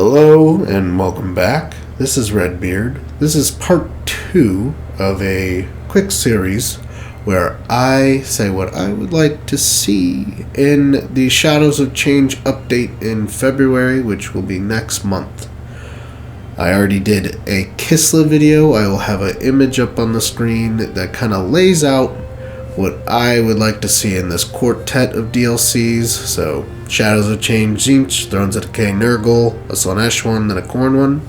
Hello and welcome back. This is Redbeard. This is part 2 of a quick series where I say what I would like to see in the Shadows of Change update in February, which will be next month. I already did a Kislev video. I will have an image up on the screen that kind of lays out what I would like to see in this quartet of DLCs. So, Shadows of Change Tzeentch, Thrones of Decay Nurgle, a Slaanesh one, and a Khorne one,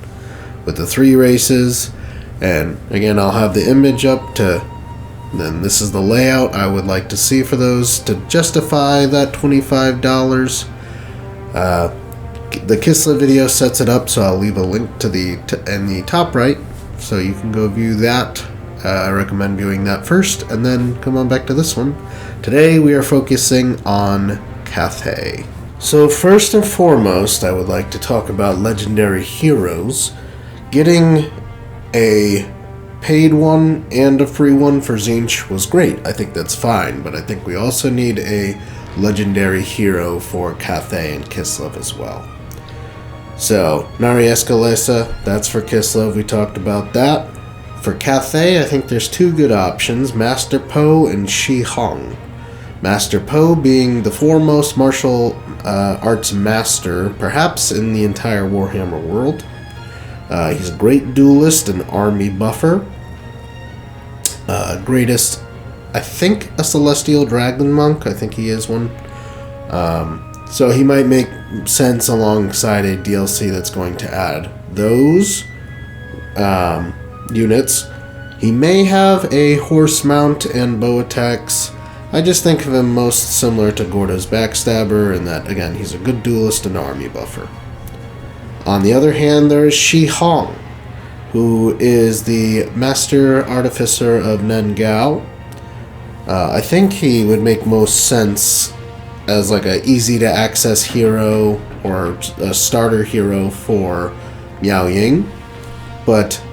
with the 3 races. And again, I'll have the image up to, then this is the layout I would like to see for those to justify that $25. The Kislev video sets it up, so I'll leave a link to in the top right, so you can go view that. I recommend viewing that first, and then come on back to this one. Today we are focusing on Cathay. So first and foremost, I would like to talk about legendary heroes. Getting a paid one and a free one for Tzeentch was great. I think that's fine, but I think we also need a legendary hero for Cathay and Kislev as well. So, Nari Escalesa, that's for Kislev, we talked about that. For Cathay, I think there's 2 good options, Master Po and Shi-Hong. Master Po being the foremost martial arts master, perhaps in the entire Warhammer world. He's a great duelist and army buffer. Greatest, I think, a Celestial Dragon Monk. I think he is one. So he might make sense alongside a DLC that's going to add those units. He may have a horse mount and bow attacks. I just think of him most similar to Gordo's Backstabber in that, again, he's a good duelist and army buffer. On the other hand, there is Shi-Hong, who is the Master Artificer of Nengao. I think he would make most sense as like a easy to access hero or a starter hero for Miao Ying, but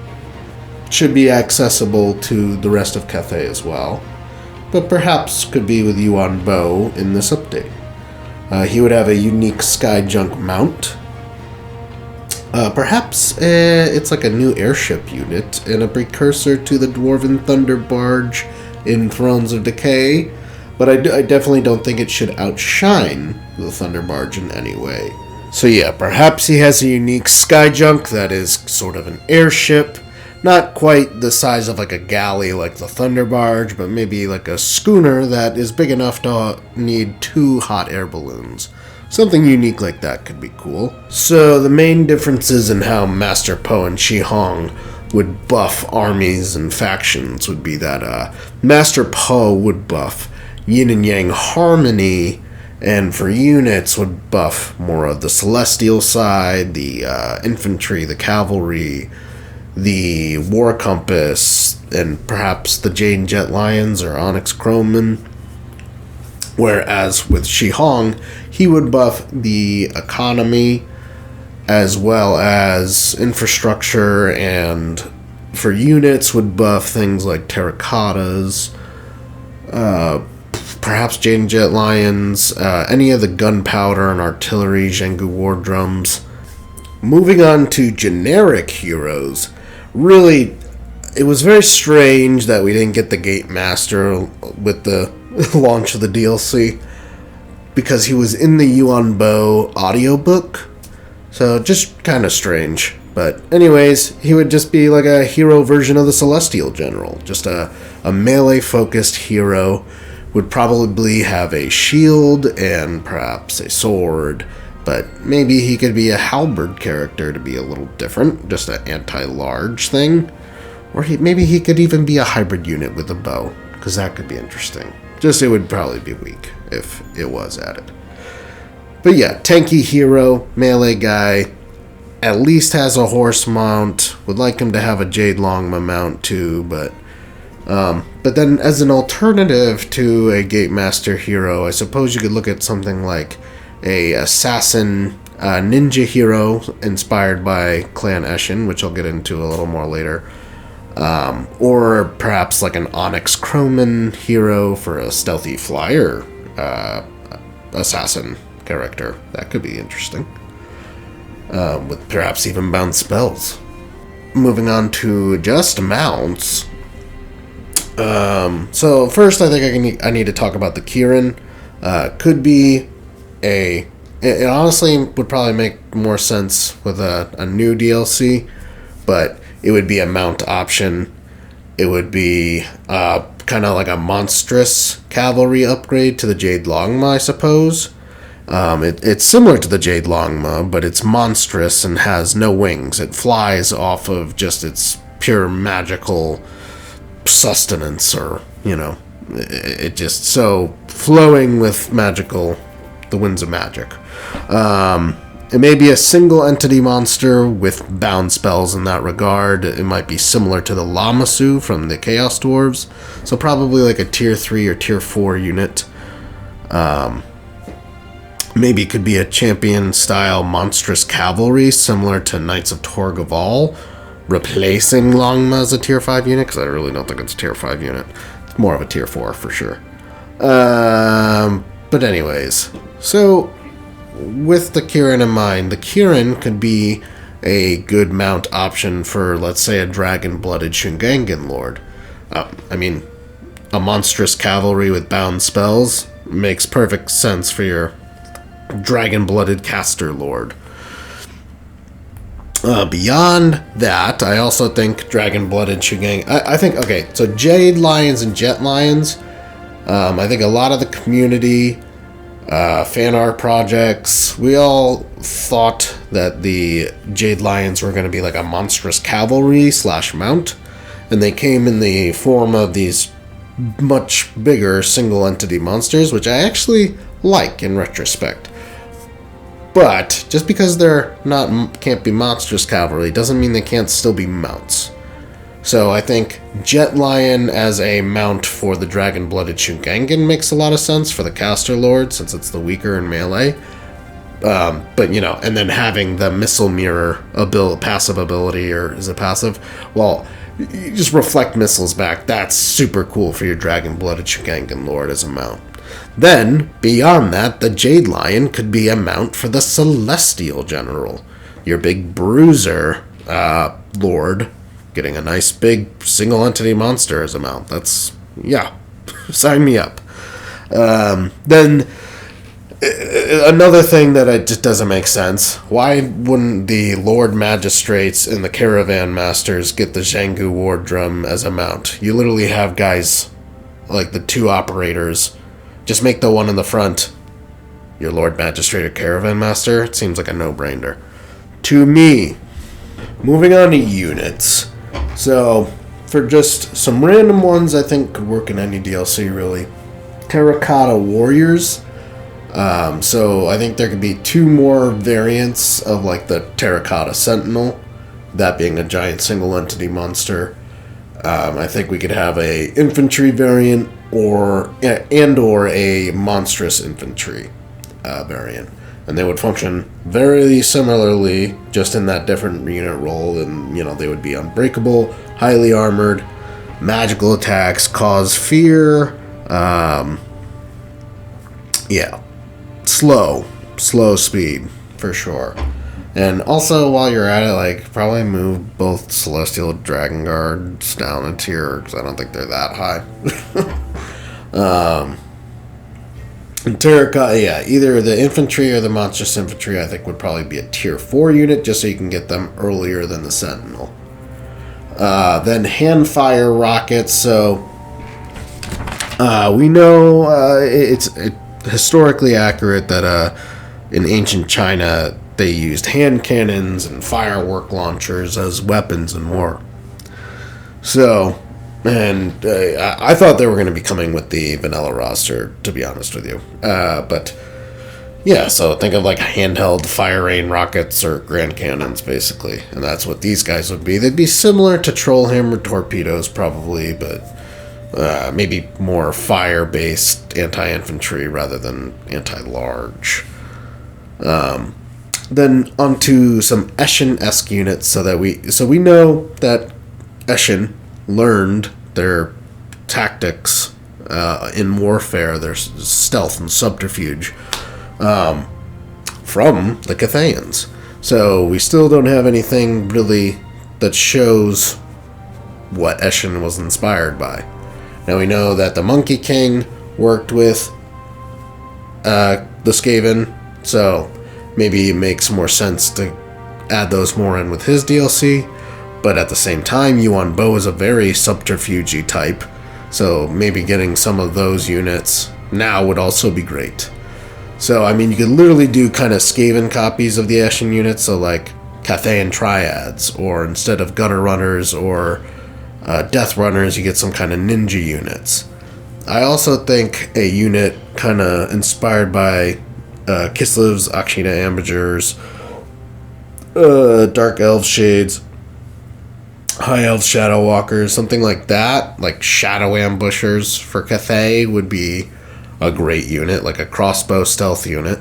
should be accessible to the rest of Cathay as well, but perhaps could be with Yuan Bo in this update. He would have a unique Skyjunk mount. Perhaps it's like a new airship unit and a precursor to the Dwarven Thunder Barge in Thrones of Decay, but I definitely don't think it should outshine the Thunder Barge in any way. So yeah, perhaps he has a unique Skyjunk that is sort of an airship. Not quite the size of like a galley like the Thunder Barge, but maybe like a schooner that is big enough to need 2 hot air balloons. Something unique like that could be cool. So the main differences in how Master Po and Shi-Hong would buff armies and factions would be that Master Po would buff Yin and Yang harmony, and for units would buff more of the celestial side, the infantry, the cavalry, the War Compass, and perhaps the Jade Jet Lions or Onyx Crowman. Whereas with Shi-Hong, he would buff the economy as well as infrastructure, and for units would buff things like Terracottas, perhaps Jade Jet Lions, any of the gunpowder and artillery, Zhangu war drums. Moving on to generic heroes, really, it was very strange that we didn't get the Gate Master with the launch of the DLC, because he was in the Yuan Bo audiobook, so just kind of strange. But anyways, he would just be like a hero version of the Celestial General, just a melee-focused hero. Would probably have a shield and perhaps a sword, but maybe he could be a halberd character to be a little different, just an anti-large thing. Or maybe he could even be a hybrid unit with a bow, because that could be interesting. Just it would probably be weak if it was added. But yeah, tanky hero, melee guy, at least has a horse mount. Would like him to have a Jade Longma mount too, but then as an alternative to a Gate Master hero, I suppose you could look at something like a assassin ninja hero inspired by Clan Eschin, which I'll get into a little more later. Or perhaps like an Onyx Crowman hero for a stealthy flyer assassin character. That could be interesting. with perhaps even bound spells. Moving on to just mounts. So first, I think I need to talk about the Ki-Rin. Could be it honestly would probably make more sense with a new DLC, but it would be a mount option. It would be kind of like a monstrous cavalry upgrade to the Jade Longma, I suppose. It's similar to the Jade Longma, but it's monstrous and has no wings. It flies off of just its pure magical sustenance, or, it just so flowing with the winds of magic. It may be a single entity monster with bound spells in that regard. It might be similar to the Lamasu from the Chaos Dwarves, so probably like a tier 3 or tier 4 unit. Maybe it could be a champion-style monstrous cavalry, similar to Knights of Torgaval, replacing Longma as a tier 5 unit, because I really don't think it's a tier 5 unit. It's more of a tier 4 for sure. But anyways, so with the Ki-Rin in mind, the Ki-Rin could be a good mount option for, let's say, a dragon-blooded Shugengan Lord. A monstrous cavalry with bound spells makes perfect sense for your dragon-blooded caster lord. Beyond that, I also think dragon-blooded Shugengan... I think, okay, so Jade Lions and Jet Lions, I think a lot of the community, fan art projects, we all thought that the Jade Lions were going to be like a monstrous cavalry / mount, and they came in the form of these much bigger single entity monsters, which I actually like in retrospect. But just because they're can't be monstrous cavalry doesn't mean they can't still be mounts. So I think Jet Lion as a mount for the dragon-blooded Shugengan makes a lot of sense for the caster lord, since it's the weaker in melee. But and then having the missile mirror passive ability, or is it passive? Well, you just reflect missiles back. That's super cool for your dragon-blooded Shugengan lord as a mount. Then, beyond that, the Jade Lion could be a mount for the Celestial General. Your big bruiser lord, getting a nice big single entity monster as a mount. That's, yeah, sign me up. Then, another thing that it just doesn't make sense. Why wouldn't the Lord Magistrates and the Caravan Masters get the Zhangu War Drum as a mount? You literally have guys like the 2 operators. Just make the one in the front your Lord Magistrate or Caravan Master. It seems like a no-brainer to me. Moving on to units. So, for just some random ones I think could work in any DLC, really. Terracotta Warriors. So I think there could be 2 more variants of like the Terracotta Sentinel, that being a giant single entity monster. I think we could have a infantry variant or a monstrous infantry variant, and they would function very similarly, just in that different unit role. And they would be unbreakable, highly armored, magical attacks, cause fear. Slow speed for sure. And also, while you're at it, probably move both Celestial Dragon Guards down a tier, because I don't think they're that high. And Terracotta, either the infantry or the monstrous infantry, I think would probably be a tier 4 unit, just so you can get them earlier than the Sentinel. Then handfire rockets. So we know it's historically accurate that in ancient China they used hand cannons and firework launchers as weapons in war. So, and I thought they were going to be coming with the vanilla roster, to be honest with you. But yeah, so think of handheld fire rain rockets or grand cannons, basically. And that's what these guys would be. They'd be similar to troll-hammer torpedoes, probably, but maybe more fire-based anti-infantry rather than anti-large. Then onto some Eschin-esque units, so we know that Eschin learned their tactics in warfare, their stealth and subterfuge, from the Cathayans. So we still don't have anything really that shows what Eschin was inspired by. Now we know that the Monkey King worked with the Skaven, so maybe it makes more sense to add those more in with his DLC. But at the same time, Yuan Bo is a very subterfuge type, so maybe getting some of those units now would also be great. So, I mean, you could literally do kind of Skaven copies of the Eschin units, so like Cathay and Triads, or instead of Gutter Runners or Death Runners, you get some kind of ninja units. I also think a unit kind of inspired by Kislev's, Akshina Ambagers, Dark Elf Shades, High Elf Shadow Walkers, something like that, like Shadow Ambushers for Cathay would be a great unit, like a crossbow stealth unit.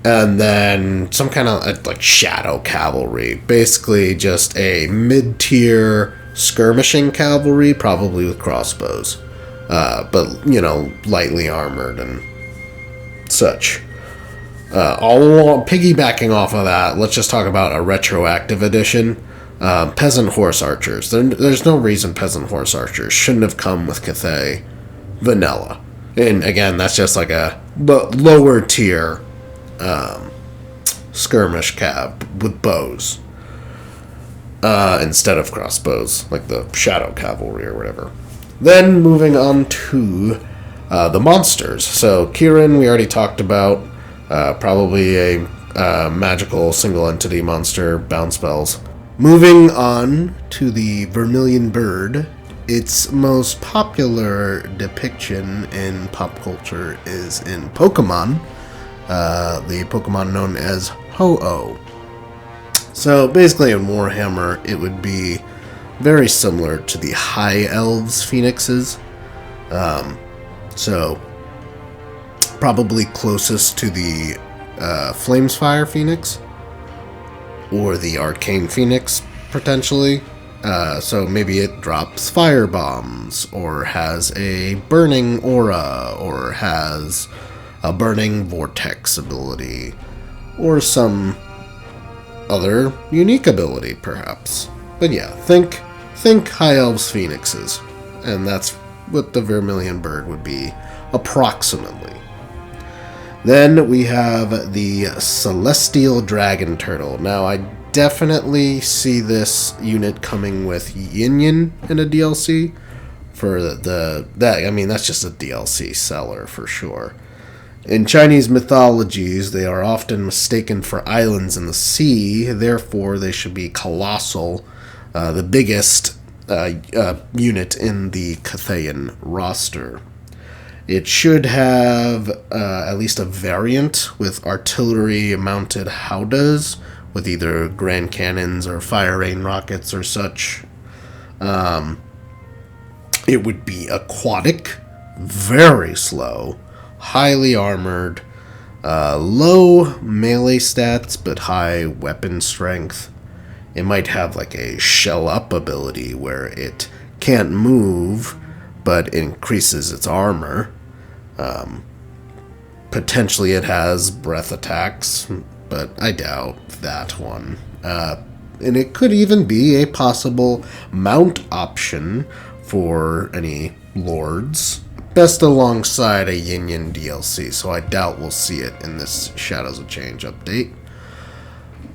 And then some kind of like Shadow Cavalry, basically just a mid-tier skirmishing cavalry, probably with crossbows, but you know, lightly armored and such. Piggybacking off of that, let's just talk about a retroactive edition. Peasant Horse Archers. There's no reason Peasant Horse Archers shouldn't have come with Cathay vanilla. And again, that's just like a lower tier skirmish cav with bows instead of crossbows, like the Shadow Cavalry or whatever. Then moving on to the monsters. So Ki-Rin, we already talked about. Probably a magical single entity monster, bounce spells. Moving on to the Vermillion bird, its most popular depiction in pop culture is in Pokemon, the Pokemon known as Ho-Oh. So basically in Warhammer, it would be very similar to the High Elves Phoenixes. So probably closest to the Flamesfire Phoenix or the Arcane Phoenix, potentially. So maybe it drops fire bombs, or has a burning aura, or has a burning vortex ability, or some other unique ability, perhaps. But yeah, think High Elves Phoenixes, and that's what the Vermillion bird would be, approximately. Then we have the Celestial Dragon Turtle. Now, I definitely see this unit coming with Yin Yin in a DLC. That's just a DLC seller for sure. In Chinese mythologies, they are often mistaken for islands in the sea, therefore they should be colossal, the biggest unit in the Cathayan roster. It should have at least a variant with artillery-mounted howdahs, with either grand cannons or fire rain rockets or such. It would be aquatic, very slow, highly armored, low melee stats but high weapon strength. It might have like a shell-up ability where it can't move but increases its armor. Potentially it has breath attacks, but I doubt that one. And it could even be a possible mount option for any lords, best alongside a Yin Yin DLC, so I doubt we'll see it in this Shadows of Change update.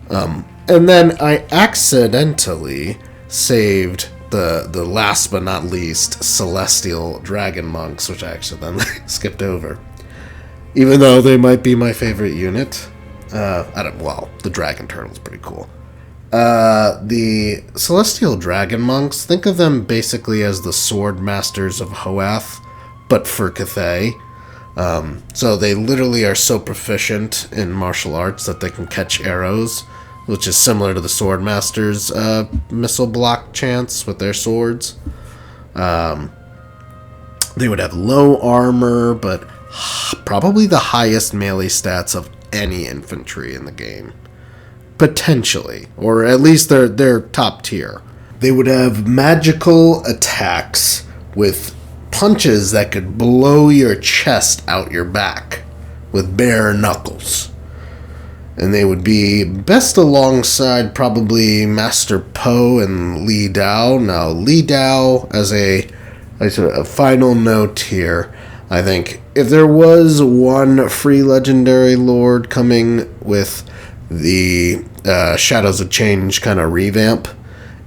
And then I accidentally saved the last but not least Celestial Dragon Monks, which I accidentally skipped over. Even though they might be my favorite unit. The Dragon Turtle's pretty cool. The Celestial Dragon Monks, think of them basically as the Sword Masters of Hoath, but for Cathay. So they literally are so proficient in martial arts that they can catch arrows, which is similar to the Sword Masters' missile block chance with their swords. They would have low armor, but probably the highest melee stats of any infantry in the game. Potentially. Or at least they're top tier. They would have magical attacks with punches that could blow your chest out your back with bare knuckles. And they would be best alongside probably Master Po and Li Dao. Now, Li Dao, as a final note here, I think if there was one free legendary lord coming with the Shadows of Change kind of revamp,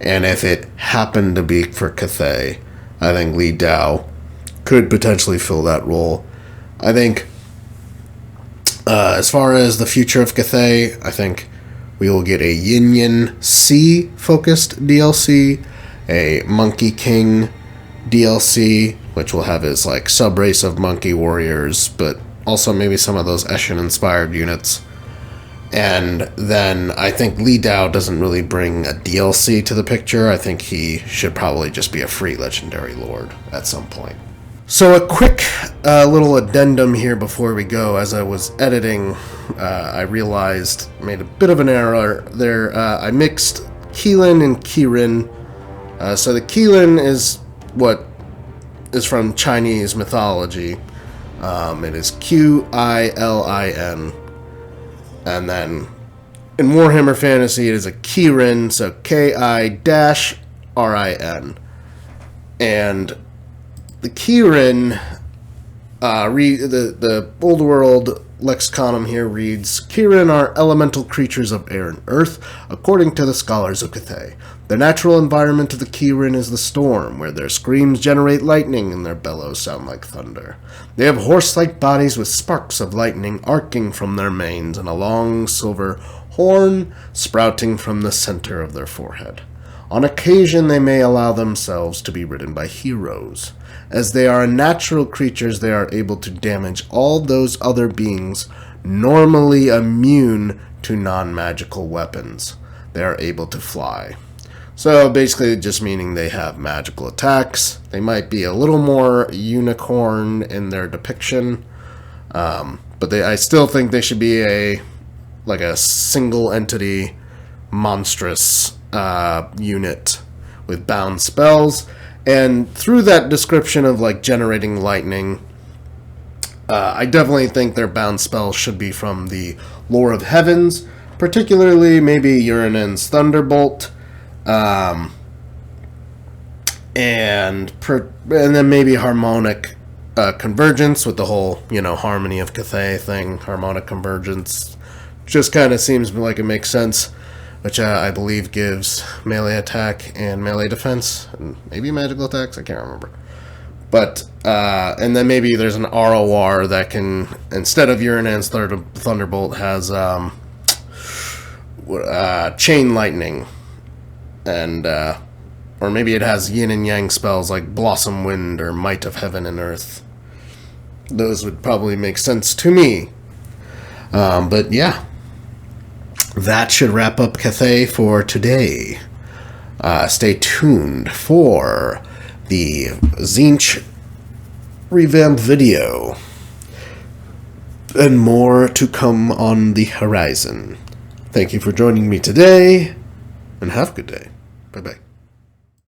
and if it happened to be for Cathay, I think Li Dao could potentially fill that role. I think as far as the future of Cathay, I think we will get a Yin Yin Sea focused DLC, a Monkey King DLC, which will have his like sub-race of monkey warriors, but also maybe some of those Eschin-inspired units. And then I think Li Dao doesn't really bring a DLC to the picture. I think he should probably just be a free legendary lord at some point. So a quick little addendum here before we go. As I was editing, I realized, made a bit of an error there. I mixed Qilin and Ki-Rin. So the Qilin is what is from Chinese mythology. It is Qilin. And then in Warhammer Fantasy, it is a Ki-Rin, so Ki-Rin. And the Ki-Rin, the Old World Lexiconum here reads, Ki-Rin are elemental creatures of air and earth, according to the scholars of Cathay. The natural environment of the Ki-Rin is the storm, where their screams generate lightning and their bellows sound like thunder. They have horse-like bodies with sparks of lightning arcing from their manes and a long silver horn sprouting from the center of their forehead. On occasion, they may allow themselves to be ridden by heroes. As they are natural creatures, they are able to damage all those other beings normally immune to non-magical weapons. They are able to fly. So basically just meaning they have magical attacks. They might be a little more unicorn in their depiction. But I still think they should be a single entity monstrous unit with bound spells. And through that description of like generating lightning, I definitely think their bound spells should be from the lore of heavens, particularly maybe Urinin's Thunderbolt, and then maybe harmonic convergence with the whole harmony of Cathay thing. Harmonic convergence just kind of seems like it makes sense, which I believe gives melee attack and melee defense, and maybe magical attacks, I can't remember. But, and then maybe there's an ROR that can, instead of Urinin's Thunderbolt, has Chain Lightning, and, or maybe it has Yin and Yang spells like Blossom Wind or Might of Heaven and Earth. Those would probably make sense to me. But yeah. That should wrap up Cathay for today. Stay tuned for the Tzeentch revamp video. And more to come on the horizon. Thank you for joining me today, and have a good day. Bye-bye.